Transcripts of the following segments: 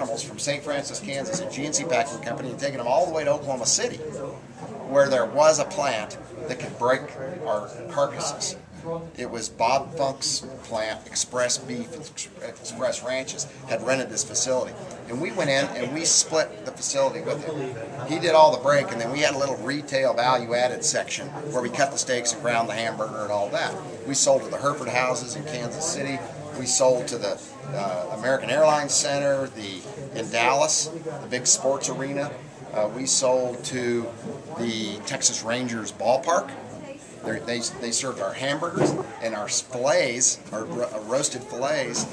animals from St. Francis, Kansas, a GNC packing company, and taking them all the way to Oklahoma City, where there was a plant that could break our carcasses. It was Bob Funk's plant, Express Beef, Express Ranches, had rented this facility. And we went in and we split the facility with him. He did all the break, and then we had a little retail value-added section where we cut the steaks and ground the hamburger and all that. We sold to the Hereford houses in Kansas City. We sold to the American Airlines Center, in Dallas, the big sports arena. We sold to the Texas Rangers ballpark. They served our hamburgers and our fillets, our roasted fillets,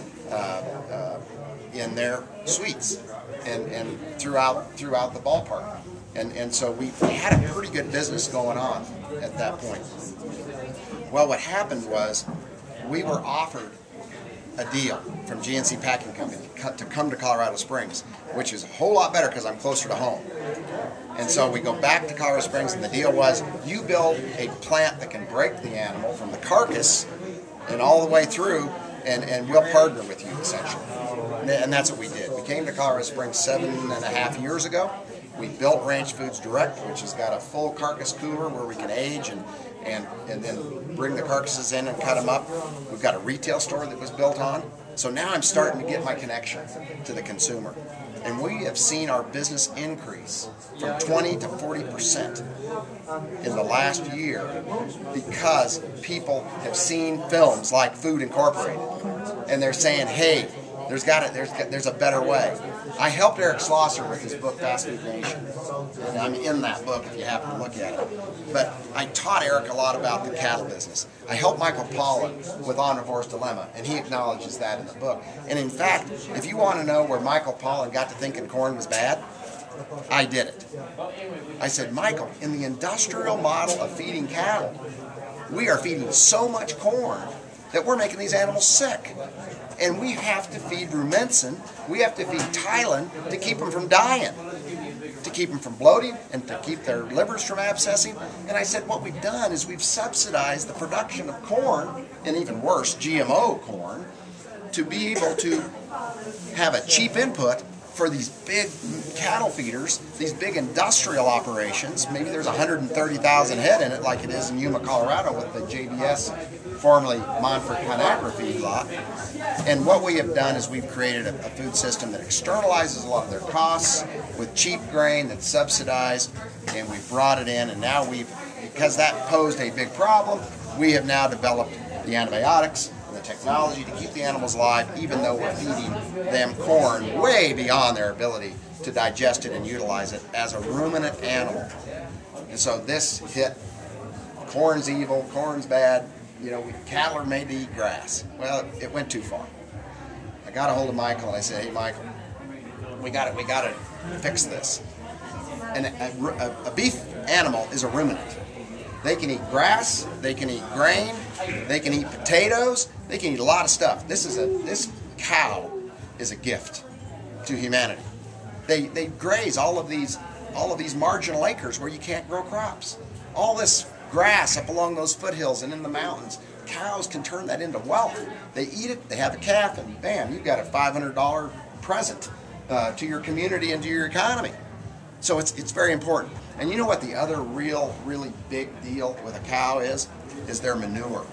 in their suites and throughout the ballpark. And so we had a pretty good business going on at that point. Well, what happened was we were offered a deal from GNC Packing Company to come to Colorado Springs, which is a whole lot better because I'm closer to home. And so we go back to Colorado Springs, and the deal was you build a plant that can break the animal from the carcass and all the way through, and we'll partner with you, essentially. And that's what we did. We came to Colorado Springs 7.5 years ago. We built Ranch Foods Direct, which has got a full carcass cooler where we can age and then bring the carcasses in and cut them up. We've got a retail store that was built on. So now I'm starting to get my connection to the consumer. And we have seen our business increase from 20 to 40% in the last year because people have seen films like Food Incorporated, and they're saying, hey, there's a better way. I helped Eric Schlosser with his book, Fast Food Nation, and I'm in that book if you happen to look at it. But I taught Eric a lot about the cattle business. I helped Michael Pollan with Omnivore's Dilemma, and he acknowledges that in the book. And in fact, if you want to know where Michael Pollan got to thinking corn was bad, I did it. I said, Michael, in the industrial model of feeding cattle, we are feeding so much corn that we're making these animals sick. And we have to feed rumensin, we have to feed Tylen to keep them from dying, to keep them from bloating, and to keep their livers from abscessing. And I said, what we've done is we've subsidized the production of corn, and even worse, GMO corn, to be able to have a cheap input for these big cattle feeders, these big industrial operations. Maybe there's 130,000 head in it, like it is in Yuma, Colorado, with the JBS, formerly Montfort Conagra feedlot. And what we have done is we've created a food system that externalizes a lot of their costs with cheap grain that's subsidized, and we've brought it in, and now because that posed a big problem, we have now developed the antibiotics and the technology to keep the animals alive, even though we're feeding them corn way beyond their ability to digest it and utilize it as a ruminant animal. And so this hit, corn's evil, corn's bad, cattle are made to eat grass. Well, it went too far. I got a hold of Michael and I said, hey Michael, we got to fix this. And a beef animal is a ruminant. They can eat grass, they can eat grain, they can eat potatoes, they can eat a lot of stuff. This cow is a gift to humanity. They graze all of these marginal acres where you can't grow crops. All this grass up along those foothills and in the mountains. Cows can turn that into wealth. They eat it, they have a calf, and bam, you've got a $500 present to your community and to your economy. So it's very important. And you know what the other really big deal with a cow is their manure.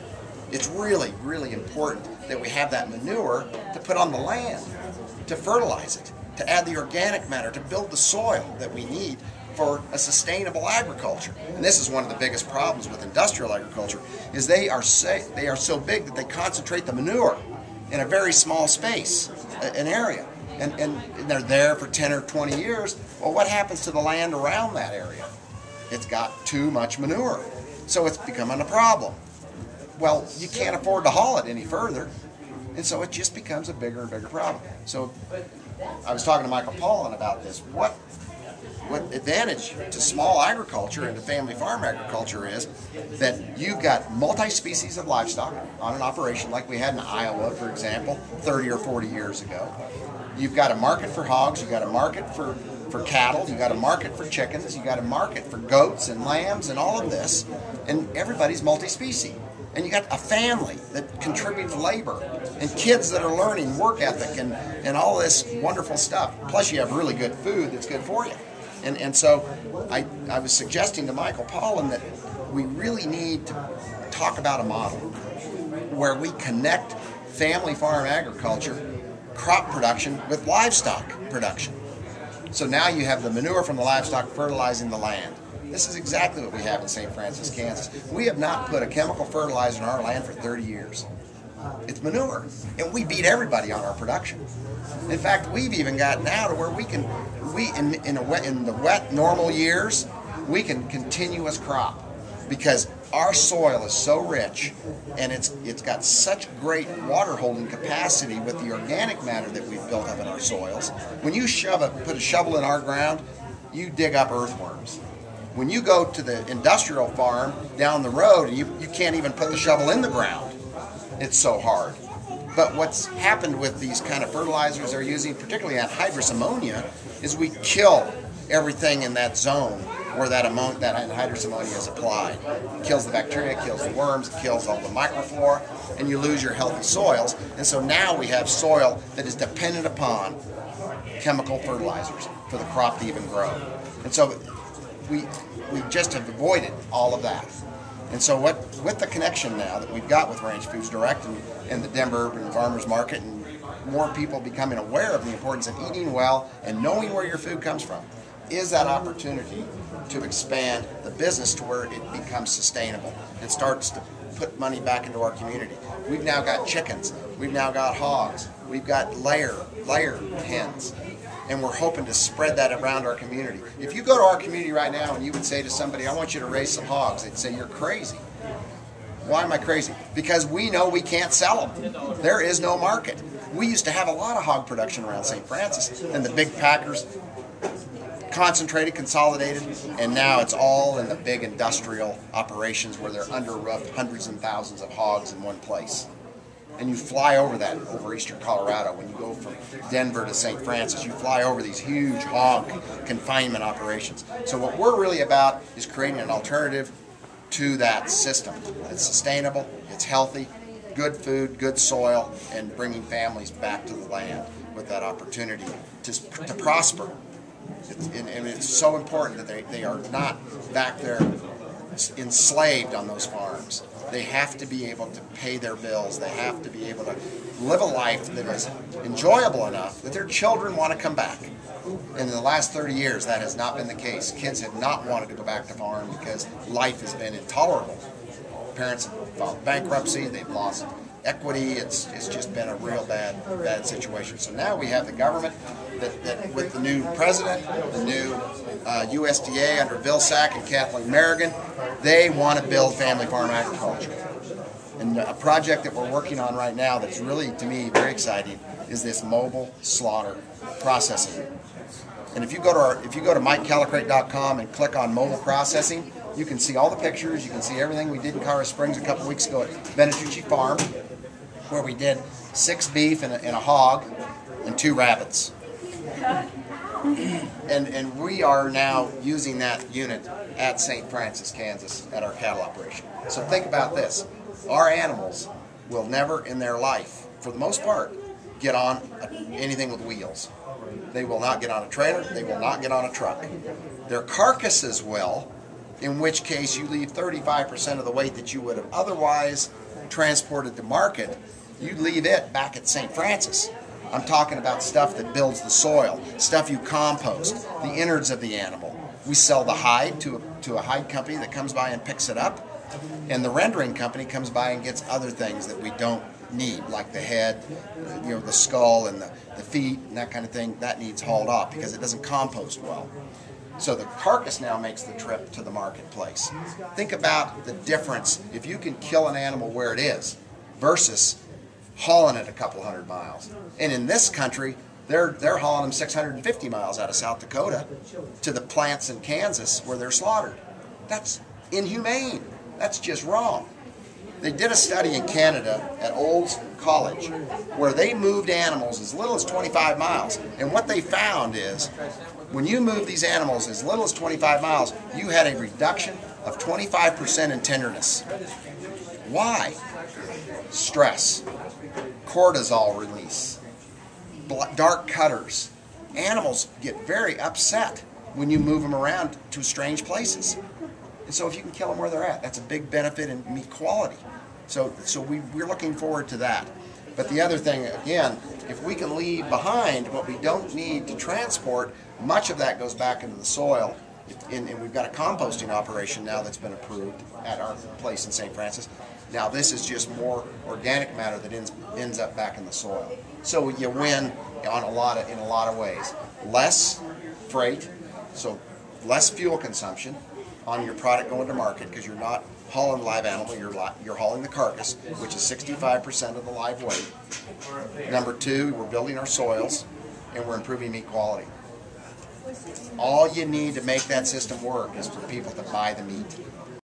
It's really, really important that we have that manure to put on the land, to fertilize it, to add the organic matter, to build the soil that we need for a sustainable agriculture. And this is one of the biggest problems with industrial agriculture, is they are so big that they concentrate the manure in a very small space, an area. And they're there for 10 or 20 years. Well, what happens to the land around that area? It's got too much manure. So it's becoming a problem. Well, you can't afford to haul it any further. And so it just becomes a bigger and bigger problem. So I was talking to Michael Pollan about this. What advantage to small agriculture and to family farm agriculture is that you've got multi-species of livestock on an operation like we had in Iowa, for example, 30 or 40 years ago. You've got a market for hogs, you've got a market for cattle, you've got a market for chickens, you've got a market for goats and lambs and all of this, and everybody's multi-species. And you got a family that contributes labor and kids that are learning work ethic and all this wonderful stuff. Plus you have really good food that's good for you. And so I was suggesting to Michael Pollan that we really need to talk about a model where we connect family farm agriculture, crop production, with livestock production. So now you have the manure from the livestock fertilizing the land. This is exactly what we have in St. Francis, Kansas. We have not put a chemical fertilizer in our land for 30 years. It's manure, and we beat everybody on our production. In fact, we've even gotten now to where in the wet normal years, we can continuous crop because our soil is so rich and it's got such great water holding capacity with the organic matter that we've built up in our soils. When you put a shovel in our ground, you dig up earthworms. When you go to the industrial farm down the road, you can't even put the shovel in the ground. It's so hard. But what's happened with these kind of fertilizers they're using, particularly anhydrous ammonia, is we kill everything in that zone where that anhydrous ammonia is applied. It kills the bacteria, it kills the worms, it kills all the microflora, and you lose your healthy soils. And so now we have soil that is dependent upon chemical fertilizers for the crop to even grow. And so we just have avoided all of that. And so with the connection now that we've got with Ranch Foods Direct and the Denver Urban Farmers Market, and more people becoming aware of the importance of eating well and knowing where your food comes from, is that opportunity to expand the business to where it becomes sustainable and starts to put money back into our community. We've now got chickens, we've now got hogs, we've got layer hens, and we're hoping to spread that around our community. If you go to our community right now and you would say to somebody, I want you to raise some hogs, they'd say, you're crazy. Why am I crazy? Because we know we can't sell them. There is no market. We used to have a lot of hog production around St. Francis, and the big packers concentrated, consolidated, and now it's all in the big industrial operations where they're under roof, hundreds and thousands of hogs in one place. And you fly over eastern Colorado. When you go from Denver to St. Francis, you fly over these huge hog confinement operations. So what we're really about is creating an alternative to that system. It's sustainable, it's healthy, good food, good soil, and bringing families back to the land with that opportunity to prosper. And it's so important that they are not back there enslaved on those farms. They have to be able to pay their bills. They have to be able to live a life that is enjoyable enough that their children want to come back. And in the last 30 years, that has not been the case. Kids have not wanted to go back to farm because life has been intolerable. Parents have filed bankruptcy. They've lost equity. It's just been a real bad situation. So now we have the government that with the new president, the new USDA under Bill Sack and Kathleen Merrigan, they want to build family farm agriculture. And a project that we're working on right now that's really, to me, very exciting is this mobile slaughter processing. And if you go to MikeCallicrate.com and click on mobile processing, you can see all the pictures. You can see everything we did in Colorado Springs a couple weeks ago at Benitucci Farm, where we did 6 beef and a hog and 2 rabbits. And we are now using that unit at St. Francis, Kansas, at our cattle operation. So think about this. Our animals will never in their life, for the most part, get on anything with wheels. They will not get on a trailer. They will not get on a truck. Their carcasses will, in which case you leave 35% of the weight that you would have otherwise transported to market, you leave it back at St. Francis. I'm talking about stuff that builds the soil, stuff you compost, the innards of the animal. We sell the hide to a hide company that comes by and picks it up, and the rendering company comes by and gets other things that we don't need, like the head, the skull and the feet and that kind of thing. That needs hauled off because it doesn't compost well. So the carcass now makes the trip to the marketplace. Think about the difference if you can kill an animal where it is versus hauling it a couple hundred miles. And in this country, they're hauling them 650 miles out of South Dakota to the plants in Kansas where they're slaughtered. That's inhumane. That's just wrong. They did a study in Canada at Olds College where they moved animals as little as 25 miles. And what they found is when you move these animals as little as 25 miles, you had a reduction of 25% in tenderness. Why? Stress, cortisol release, dark cutters. Animals get very upset when you move them around to strange places. And so if you can kill them where they're at, that's a big benefit in meat quality. So we're looking forward to that. But the other thing, again, if we can leave behind what we don't need to transport, much of that goes back into the soil. And we've got a composting operation now that's been approved at our place in St. Francis. Now this is just more organic matter that ends up back in the soil. So you win in a lot of ways. Less freight, so less fuel consumption on your product going to market, because you're not hauling the live animal, you're hauling the carcass, which is 65% of the live weight. Number two, we're building our soils and we're improving meat quality. All you need to make that system work is for people to buy the meat.